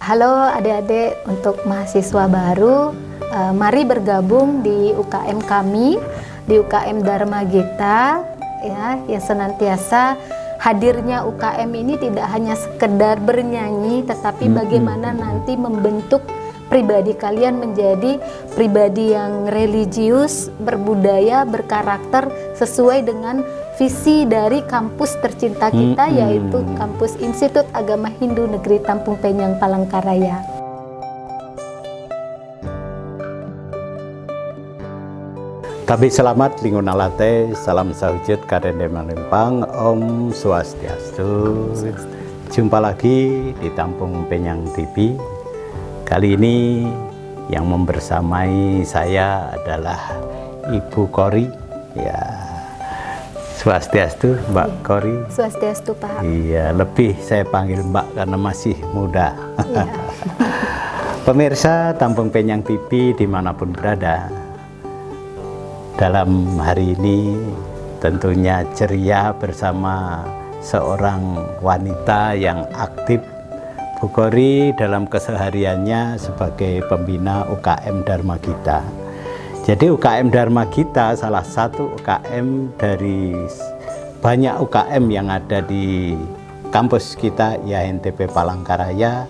Halo adik-adik, untuk mahasiswa baru, mari bergabung di UKM kami, di UKM Dharma Gita, ya, yang senantiasa hadirnya UKM ini tidak hanya sekedar bernyanyi, tetapi bagaimana nanti membentuk pribadi kalian menjadi pribadi yang religius, berbudaya, berkarakter sesuai dengan visi dari kampus tercinta kita, yaitu kampus Institut Agama Hindu Negeri Tampung Penyang, Palangkaraya. Tapi selamat lingunalate, salam sahujud karende malempang, Om Swastiastu. Jumpa lagi di Tampung Penyang TV. Kali ini yang membersamai saya adalah Ibu Kori, ya. Swastiastu, Mbak Kori. Swastiastu, Pak. Iya, lebih saya panggil Mbak karena masih muda. Iya. Pemirsa Tampung Penyang TV dimanapun berada, dalam hari ini tentunya ceria bersama seorang wanita yang aktif, Bu Kori, dalam kesehariannya sebagai pembina UKM Dharma Gita. Jadi UKM Dharma Gita salah satu UKM dari banyak UKM yang ada di kampus kita IAINTP Palangkaraya,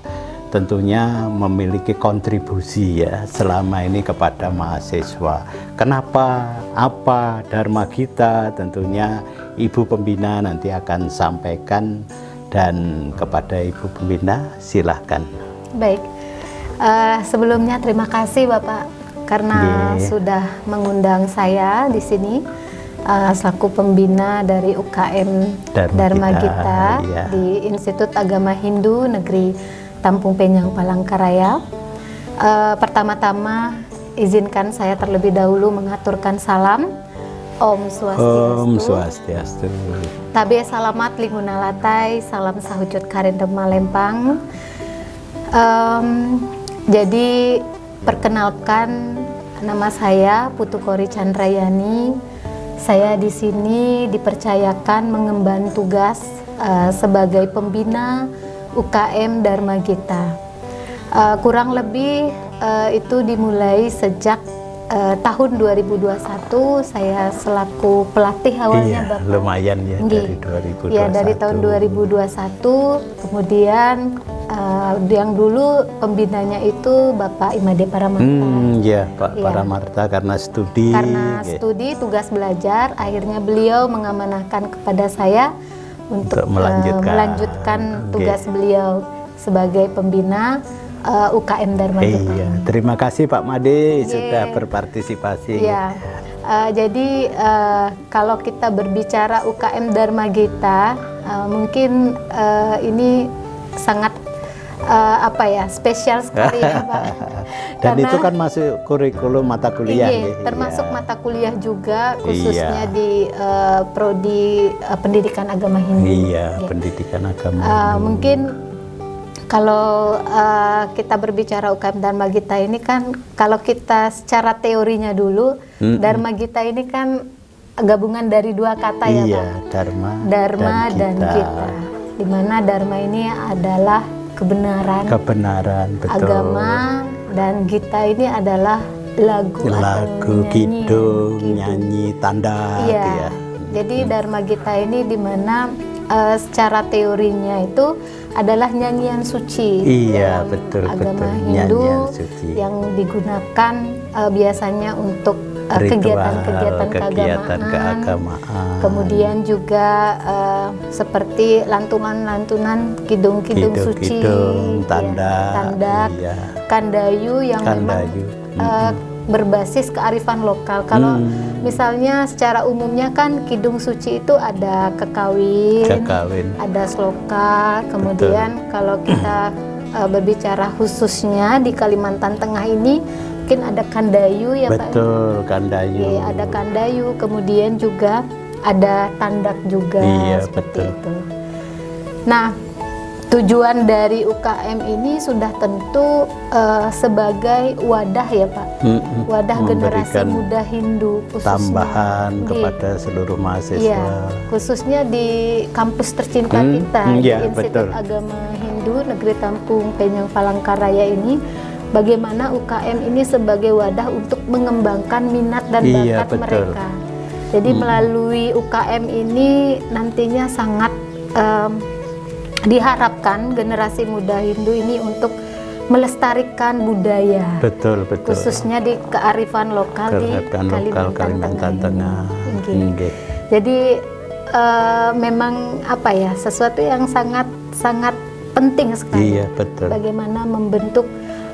tentunya memiliki kontribusi ya selama ini kepada mahasiswa. Kenapa? Apa Dharma Gita? Tentunya Ibu Pembina nanti akan sampaikan, dan kepada Ibu Pembina silahkan. Baik, sebelumnya terima kasih Bapak karena sudah mengundang saya di sini selaku pembina dari UKM Dharma Gita di Institut Agama Hindu Negeri Tampung Penyang, Palangkaraya. Pertama-tama izinkan saya terlebih dahulu mengaturkan salam Om Swastiastu. Om Swastiastu. Tabe salamat lingunalatai, salam sahujud karende malempang. Jadi perkenalkan, nama saya Putu Kori Chandrayani. Saya di sini dipercayakan mengemban tugas sebagai pembina UKM Dharma Gita. Kurang lebih itu dimulai sejak tahun 2021 saya selaku pelatih awalnya, iya, Bapak. Lumayan ya dari 2021. Ya, dari tahun 2021. Kemudian yang dulu pembinanya itu Bapak Imade Paramarta. Ya, Pak Paramarta karena studi. Karena studi, tugas belajar, akhirnya beliau mengamanahkan kepada saya untuk melanjutkan tugas beliau sebagai pembina UKM Dharma Gita. Iya, terima kasih Pak Made sudah berpartisipasi. Iya. Jadi kalau kita berbicara UKM Dharma Gita, mungkin ini sangat spesial sekali ya Pak. Dan itu kan masuk kurikulum mata kuliah. Termasuk mata kuliah juga, khususnya di prodi pendidikan agama Hindu. Iya, pendidikan agama Hindu. Mungkin kalau kita berbicara UKM Dharma Gita ini kan, kalau kita secara teorinya dulu, Dharma Gita ini kan gabungan dari dua kata ya Pak. Dharma dan Gita. Di mana Dharma ini adalah kebenaran, betul. Agama, dan Gita ini adalah lagu kidung, nyanyi, tanda. Iya. Jadi Dharma Gita ini di mana secara teorinya itu adalah nyanyian suci. Iya, betul. Agama Hindu yang digunakan biasanya untuk kegiatan keagamaan. Kemudian juga seperti lantunan-lantunan kidung-kidung suci, tanda, kandayu yang memang berbasis kearifan lokal. Kalau misalnya secara umumnya kan kidung suci itu ada kekawin, ada sloka, kemudian kalau kita berbicara khususnya di Kalimantan Tengah ini mungkin ada kandayu ya Pak. Betul, kandayu. Iya, ada kandayu, kemudian juga ada tandak juga, seperti itu. Nah, tujuan dari UKM ini sudah tentu sebagai wadah ya Pak, wadah generasi muda Hindu, khususnya tambahan kepada seluruh mahasiswa. Iya, khususnya di kampus tercinta kita, di Institut Agama Hindu Hindu Negeri Tampung Penyeng Palangkaraya ini, bagaimana UKM ini sebagai wadah untuk mengembangkan minat dan Iya, bakat betul. mereka. Jadi melalui UKM ini nantinya sangat diharapkan generasi muda Hindu ini untuk melestarikan budaya, Betul, betul. khususnya di kearifan lokal di Kalimantan Tengah. Nggih. Jadi memang apa ya, sesuatu yang sangat penting sekali. Iya, betul. Bagaimana membentuk,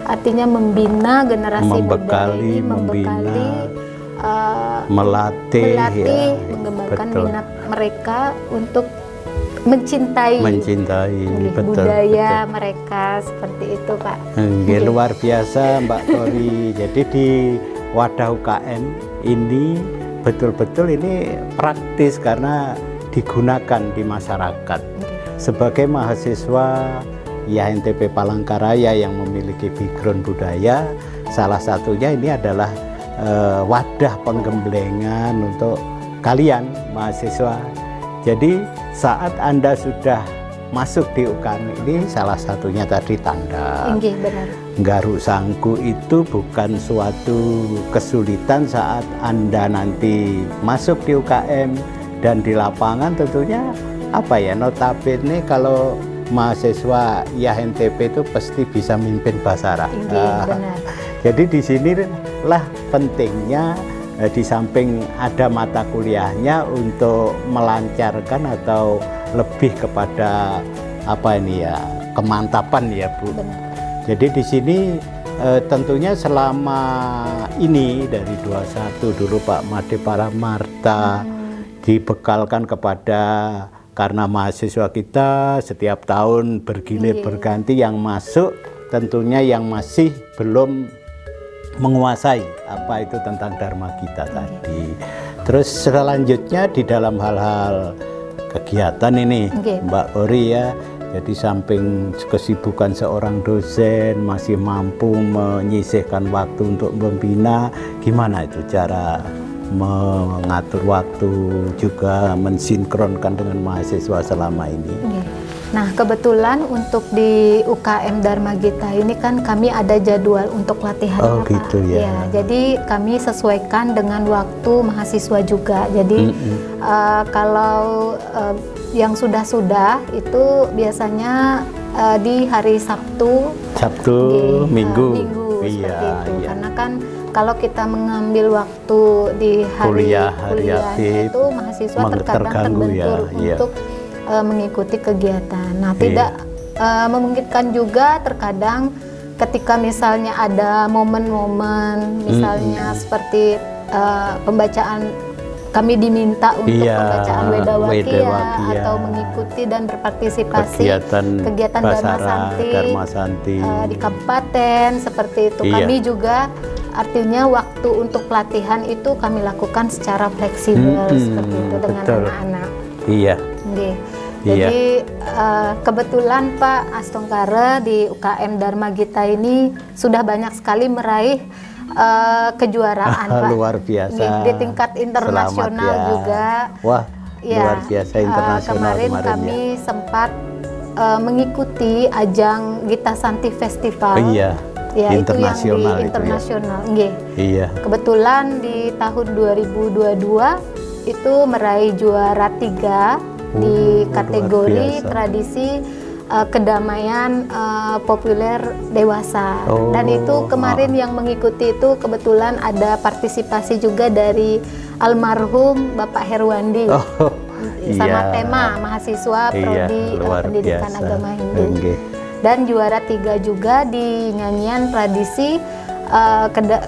artinya membina generasi muda ini, membekali, melatih, ya, mengembangkan betul. minat mereka untuk mencintai betul, budaya betul. mereka, seperti itu, Pak. Nggih, luar biasa Mbak Tori. Jadi di wadah UKM ini betul-betul ini praktis karena digunakan di masyarakat. Sebagai mahasiswa IAHNTP Palangkaraya yang memiliki background budaya, salah satunya ini adalah wadah penggemblengan untuk kalian mahasiswa. Jadi saat Anda sudah masuk di UKM ini, salah satunya tadi tanda. Nggih, benar. Nggaruk sangku itu bukan suatu kesulitan saat Anda nanti masuk di UKM dan di lapangan. Tentunya apa ya, notabene kalau mahasiswa IAHNTP itu pasti bisa mimpin basarah. Benar. Jadi di sinilah pentingnya di samping ada mata kuliahnya untuk melancarkan atau lebih kepada apa ini ya, kemantapan ya Bu. Benar. Jadi di sini tentunya selama ini dari 21 dulu Pak Made Paramarta dibekalkan kepada, karena mahasiswa kita setiap tahun bergilir berganti yang masuk, tentunya yang masih belum menguasai apa itu tentang Dharma Gita tadi. Terus selanjutnya di dalam hal-hal kegiatan ini Mbak Ori ya, jadi samping kesibukan seorang dosen masih mampu menyisihkan waktu untuk membina, gimana itu cara mengatur waktu juga mensinkronkan dengan mahasiswa selama ini? Nah, kebetulan untuk di UKM Dharma Gita ini kan kami ada jadwal untuk latihan. Oh gitu ya. Jadi kami sesuaikan dengan waktu mahasiswa juga. Jadi kalau yang sudah-sudah itu biasanya di hari Sabtu, Minggu. Seperti itu. Karena kan kalau kita mengambil waktu di kuliah itu mahasiswa terkadang terbentur untuk mengikuti kegiatan. Nah, tidak memungkinkan juga terkadang ketika misalnya ada momen-momen, misalnya seperti pembacaan, kami diminta untuk pembacaan Wedawakia atau mengikuti dan berpartisipasi kegiatan Dharma Santi di kabupaten, seperti itu. Kami juga artinya waktu untuk pelatihan itu kami lakukan secara fleksibel seperti itu dengan anak-anak. Iya. Jadi kebetulan Pak Astongkare di UKM Dharma Gita ini sudah banyak sekali meraih kejuaraan Pak. Luar biasa. Di tingkat internasional juga. Wah, luar biasa internasional. Kemarin kami sempat mengikuti ajang Gita Santi Festival. Ya, internasional itu yang di internasional. Iya. Kebetulan di tahun 2022 itu meraih juara 3 di kategori tradisi kedamaian populer dewasa. Dan itu kemarin yang mengikuti itu kebetulan ada partisipasi juga dari almarhum Bapak Herwandi. Sama tema mahasiswa prodi pendidikan agama Hindu. Dan juara 3 juga di nyanyian tradisi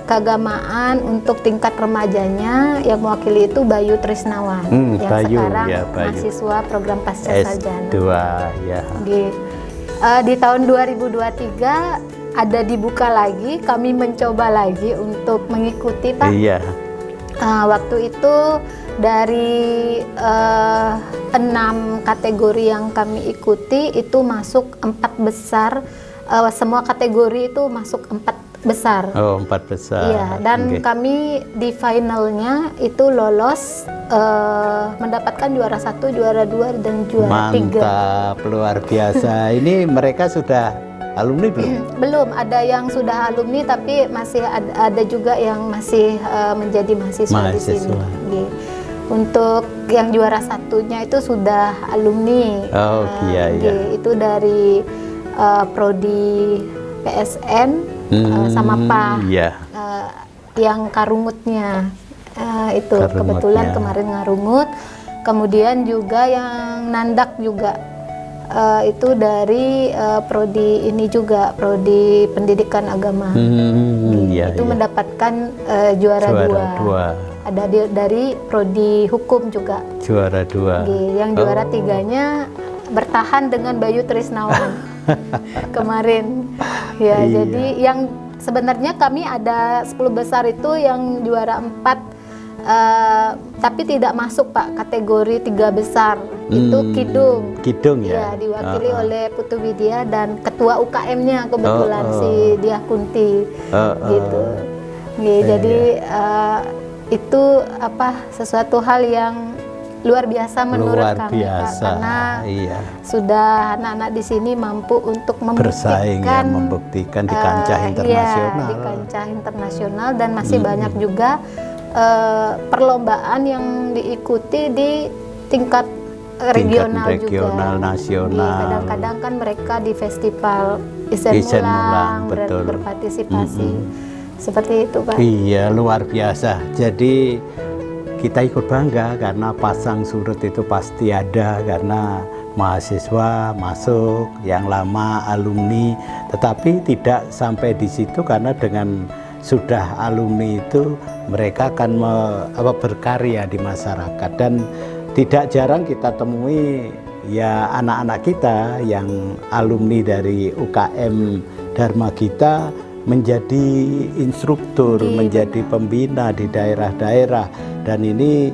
keagamaan untuk tingkat remajanya, yang mewakili itu Bayu Trisnawan yang sekarang mahasiswa program pasca sarjana S2 ya. Di tahun 2023 ada dibuka lagi, kami mencoba lagi untuk mengikuti Pak. Waktu itu dari 6 kategori yang kami ikuti itu masuk 4 besar, semua kategori itu masuk 4 besar. Oh, 4 besar. Iya, dan Oke. kami di finalnya itu lolos mendapatkan juara 1, juara 2 dan juara 3. Mantap, luar biasa. Ini mereka sudah alumni belum? Belum, ada yang sudah alumni tapi masih ada juga yang masih menjadi mahasiswa di sini. Mahasiswa. Gitu. Untuk yang juara 1-nya itu sudah alumni. Oh, iya, iya. Itu dari prodi PSN sama PAH. Iya. Yang karungutnya itu Karungutnya. kebetulan kemarin ngarungut. Kemudian juga yang nandak juga itu dari prodi ini juga, prodi pendidikan agama. Iya, Itu iya. mendapatkan juara 2. 2. Ada dari prodi hukum juga. Juara 2. Yang juara 3-nya bertahan dengan Bayu Trisnawan kemarin. Ya, Iya. jadi yang sebenarnya kami ada 10 besar itu yang juara 4 tapi tidak masuk Pak kategori 3 besar. Itu Kidung. Kidung Ya, ya. diwakili oleh Putu Widya dan ketua UKM-nya kebetulan si Diah Kunti. Gitu. Jadi itu sesuatu hal yang luar biasa menurut Luar kami Pak, biasa. karena Iya. sudah anak-anak di sini mampu untuk Bersaing ya, membuktikan membuktikan di kancah internasional. iya, di kancah internasional dan masih banyak juga perlombaan yang diikuti di tingkat regional juga. regional, nasional. Kadang-kadang kan mereka di festival Isen Isen Mulang Mulang, betul. berpartisipasi. Seperti itu Pak. Iya, luar biasa. Jadi kita ikut bangga karena pasang surut itu pasti ada, karena mahasiswa masuk yang lama alumni, tetapi tidak sampai di situ karena dengan sudah alumni itu mereka akan berkarya di masyarakat. Dan tidak jarang kita temui ya anak-anak kita yang alumni dari UKM Dharma Gita menjadi instruktur, menjadi pembina di daerah-daerah, dan ini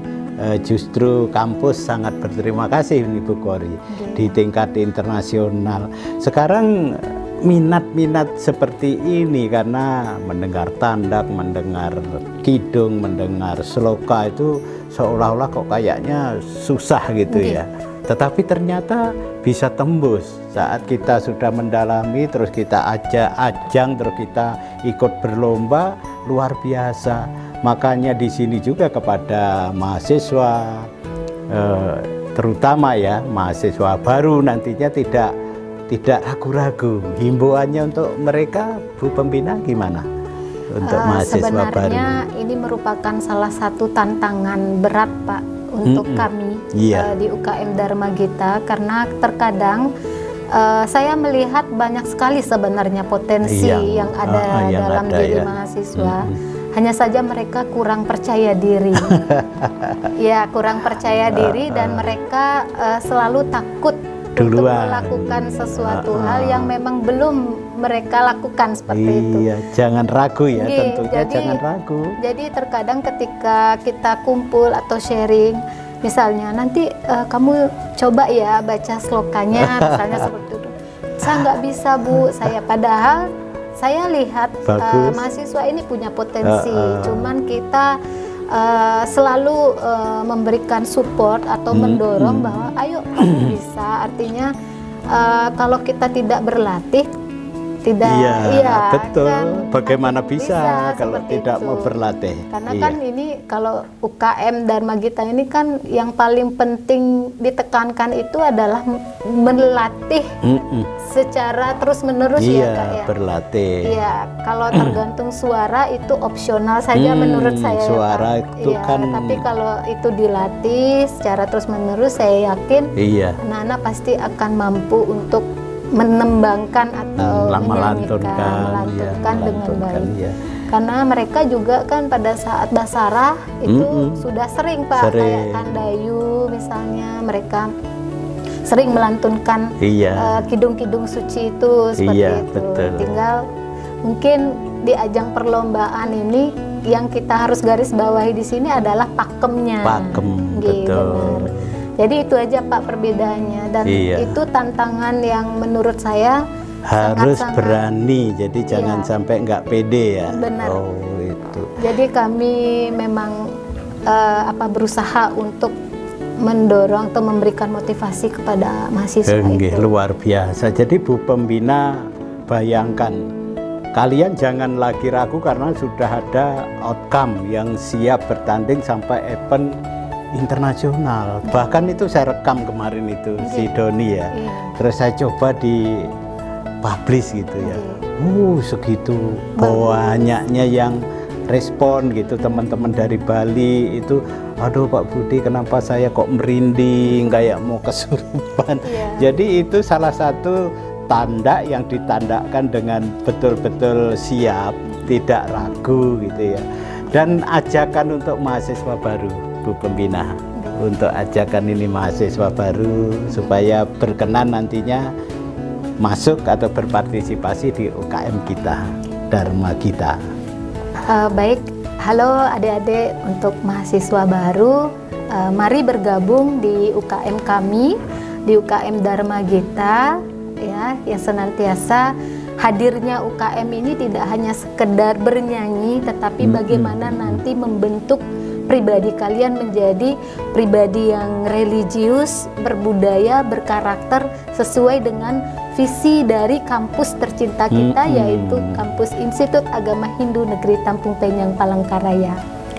justru kampus sangat berterima kasih Ibu Kori di tingkat internasional. Sekarang minat-minat seperti ini karena mendengar tandak, mendengar kidung, mendengar sloka itu seolah-olah kok kayaknya susah gitu ya. Tetapi ternyata bisa tembus saat kita sudah mendalami, terus kita ajang, terus kita ikut berlomba, luar biasa. Makanya di sini juga kepada mahasiswa, terutama ya mahasiswa baru nantinya tidak ragu-ragu. Himbauannya untuk mereka, Bu Pembina, gimana untuk mahasiswa baru? Sebenarnya ini merupakan salah satu tantangan berat Pak untuk kami di UKM Dharma Gita, karena terkadang saya melihat banyak sekali sebenarnya potensi yang ada dalam diri mahasiswa. Hanya saja mereka kurang percaya diri. Ya, kurang percaya diri dan mereka selalu takut untuk melakukan sesuatu hal yang memang belum mereka lakukan seperti itu. Iya, jangan ragu ya, tentunya jangan ragu. Jadi terkadang ketika kita kumpul atau sharing, misalnya nanti kamu coba ya baca slokanya, misalnya seperti itu. Saya nggak bisa Bu, saya padahal saya lihat mahasiswa ini punya potensi, cuman kita selalu memberikan support atau mendorong bahwa ayo kamu bisa. Artinya kalau kita tidak berlatih, tidak betul. kan, Bagaimana bisa kalau tidak itu. mau berlatih? Karena kan ini kalau UKM Dharma Gita ini kan yang paling penting ditekankan itu adalah melatih secara terus menerus ya Kak ya. Berlatih. Iya, kalau tergantung suara itu opsional saja menurut saya. Suara itu kan. Tapi kalau itu dilatih secara terus menerus, saya yakin anak-anak pasti akan mampu untuk menembangkan atau melantunkan dengan baik. Ya. Karena mereka juga kan pada saat basarah itu sudah sering Pak, kayak Kandayu misalnya, mereka sering melantunkan kidung-kidung suci itu seperti itu. Betul. Tinggal mungkin di ajang perlombaan ini yang kita harus garis bawahi di sini adalah pakemnya. Pakem, betul. Benar. Jadi itu aja Pak perbedaannya, dan itu tantangan yang menurut saya Harus sangat-sangat. berani, jadi jangan Iya. sampai nggak pede ya. Benar. Oh itu. Jadi kami memang berusaha untuk mendorong atau memberikan motivasi kepada mahasiswa Nggih, itu. luar biasa. Jadi Bu Pembina, bayangkan, kalian jangan lagi ragu karena sudah ada outcome yang siap bertanding sampai event internasional. Bahkan itu saya rekam kemarin itu si Doni ya. Iya. Terus saya coba di publish gitu ya. Segitu banyaknya yang respon gitu, teman-teman dari Bali itu, aduh Pak Budi kenapa saya kok merinding kayak mau kesurupan. Iya. Jadi itu salah satu tanda yang ditandakan dengan betul-betul siap, tidak ragu gitu ya. Dan ajakan untuk mahasiswa baru, Bu Pembina, untuk ajakan ini mahasiswa baru supaya berkenan nantinya masuk atau berpartisipasi di UKM kita, Dharma Gita. Baik, halo adik-adik untuk mahasiswa baru, mari bergabung di UKM kami, di UKM Dharma Gita, ya, yang senantiasa hadirnya UKM ini tidak hanya sekedar bernyanyi, tetapi bagaimana nanti membentuk pribadi kalian menjadi pribadi yang religius, berbudaya, berkarakter sesuai dengan visi dari kampus tercinta kita, yaitu Kampus Institut Agama Hindu Negeri Tampung Penyang Palangkaraya.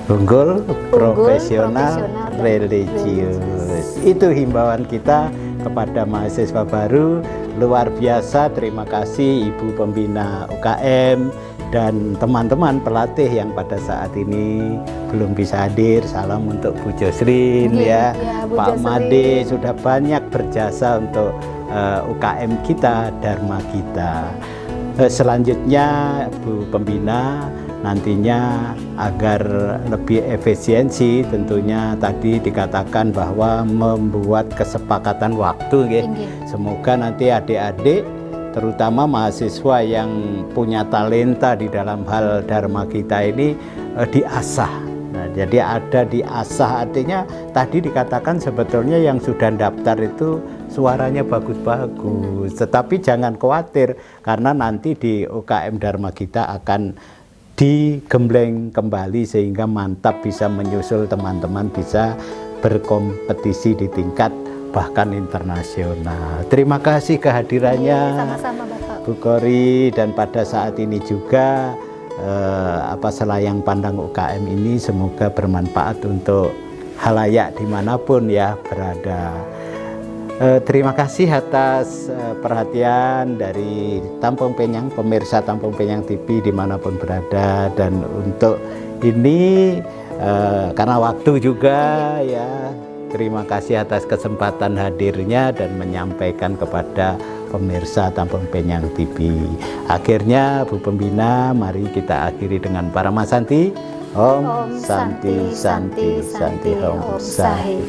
Unggul, profesional, profesional, dan religius. Itu himbauan kita kepada mahasiswa baru. Luar biasa, terima kasih Ibu Pembina UKM dan teman-teman pelatih yang pada saat ini belum bisa hadir. Salam untuk Bu Josrin ya, Bu Pak Josrin. Made sudah banyak berjasa untuk UKM kita, Dharma Gita. Selanjutnya Bu Pembina nantinya agar lebih efisiensi, tentunya tadi dikatakan bahwa membuat kesepakatan waktu ya. Semoga nanti adik-adik terutama mahasiswa yang punya talenta di dalam hal Dharma Gita ini diasah. Nah, jadi ada diasah, artinya tadi dikatakan sebetulnya yang sudah daftar itu suaranya bagus-bagus, tetapi jangan khawatir karena nanti di UKM Dharma Gita akan digembleng kembali sehingga mantap bisa menyusul teman-teman bisa berkompetisi di tingkat bahkan internasional. Terima kasih kehadirannya Sama-sama Bapak. Bu Kori, dan pada saat ini juga selayang pandang UKM ini semoga bermanfaat untuk halayak dimanapun ya berada. Terima kasih atas perhatian dari Tampung Penyang, pemirsa Tampung Penyang TV dimanapun berada, dan untuk ini karena waktu juga ya, terima kasih atas kesempatan hadirnya dan menyampaikan kepada pemirsa Tampung Penyang TV. Akhirnya Bu Pembina, mari kita akhiri dengan Paramasanti. Om Santi Santi Santi Om Sahi.